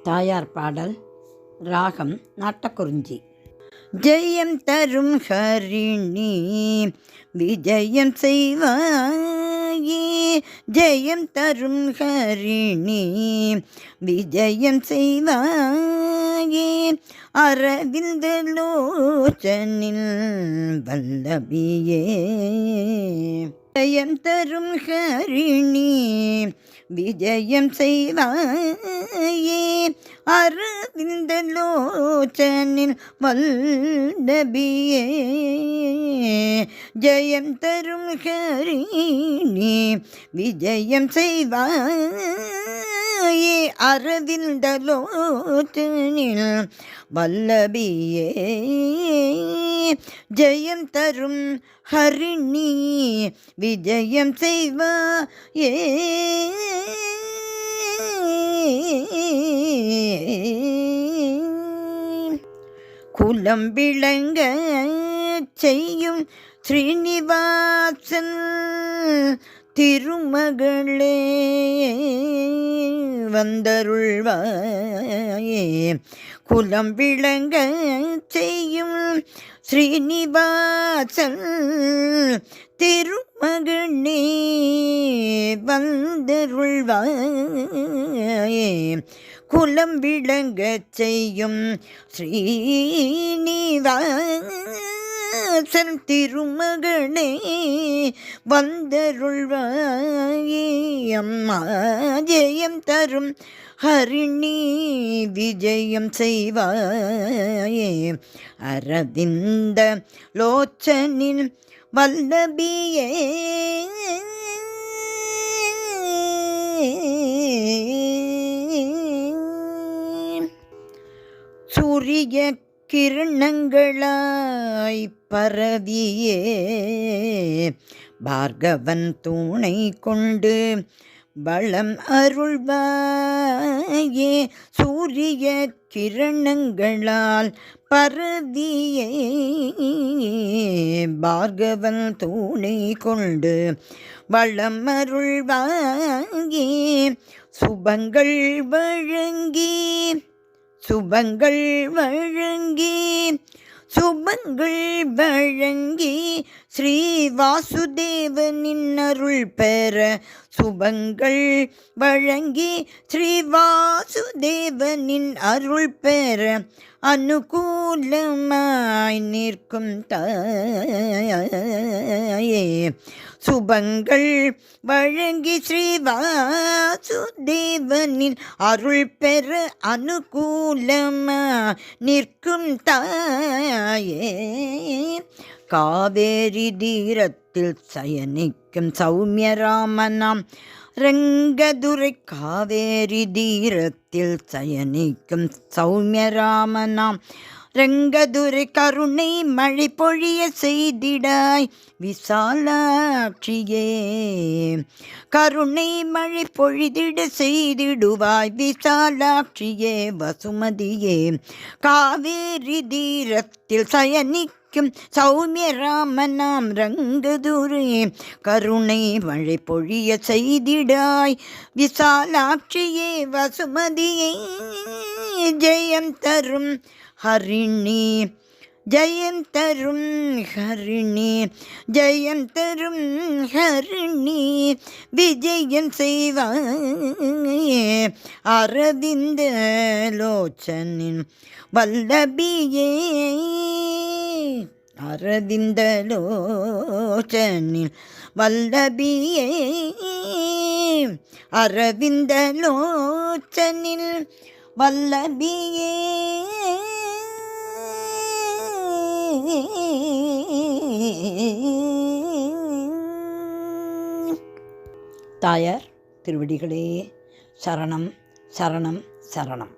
தாயார் பாடல். ராகம் நாட்டக்குறிஞ்சி. ஜெயம் தரும் ஹரிணி விஜயம் செய்வாயே, ஜெயம் தரும் ஹரிணி விஜயம் செய்வாயே, அரவிந்த லோச்சனில் வல்லபியே. ஜெயம் தரும் ஹரிணி விஜயம் செய்வாயே, அரவிந்த லோச்சனில் வல்லபியே. ஜெயம் தரும் ஹரிணி விஜயம் செய்வாயே, அரவிந்த லோச்சனில் வல்லபியே. ஜெயம் தரும் ஹரிணி விஜயம் செய்வாயே, குலம் விளங்க செய்யும் ஸ்ரீனிவாசன் திருமகளே வந்தருள்வாயே. குலம் விளங்க செய்யும் ஸ்ரீனிவாசன் திருமகளே வந்தருள்வாயே. குலம் விளங்க செய்யும் ஸ்ரீனிவாசன் திருமகளே வந்தருள்வாயே. அம்மா ஜெயம் தரும் ஹரிணி விஜயம் செய்வாயே, அரவிந்த லோச்சனில் வல்லபியே. சூரிய கிரணங்களாய் பரவியே, பார்கவன் துணை கொண்டு பலம் அருள்வாயே. சூரிய கிரணங்களால் பரவியே, பார்கவன் துணை கொண்டு வளம் அருள்வாயே. சுபங்கள் வழங்கி சுபங்கள் வழங்கி சுபங்கள் வழங்கி ஸ்ரீ வாசுதேவனின் அருள் பெற, சுபங்கள் வழங்கி ஸ்ரீ வாசுதேவனின் அருள் பெற, அனுகூலமாய் நிற்கும் தாயே. சுபங்கள் வழங்கி ஸ்ரீ வாசுதேவனின் அருள் பெற, அனுகூலமாய் நிற்கும் தாயே. காவேரி தீரத்தில் சயனிக்கும் சௌமியராமனாம் ரங்கதுரை, காவேரி தீரத்தில் சயனிக்கும் சௌமியராமனாம் ரங்கதுரை, கருணை மழை பொழிய செய்திடாய் விசாலாட்சியே. கருணை மழை பொழிதிட செய்திடுவாய் விசாலாட்சியே வசுமதியே. காவேரி தீரத்தில் சயனிக்கும் சௌமியராமனாம் ரங்கதுரை, கருணை மழை பொழிய செய்திடாய் விசாலாட்சியே வசுமதியே. ஜெயம் தரும் ஹரிணி ஜெயம் தரும் ஹரிணி, ஜெயம் தரும் ஹரிணி விஜயம் செய்வாயே, அரவிந்த லோச்சனின் வல்லபியே. அரவிந்த லோச்சனில் வல்லபியே, அரவிந்த லோச்சனில் வல்லபியே. தாயார் திருவடிகளே சரணம் சரணம் சரணம்.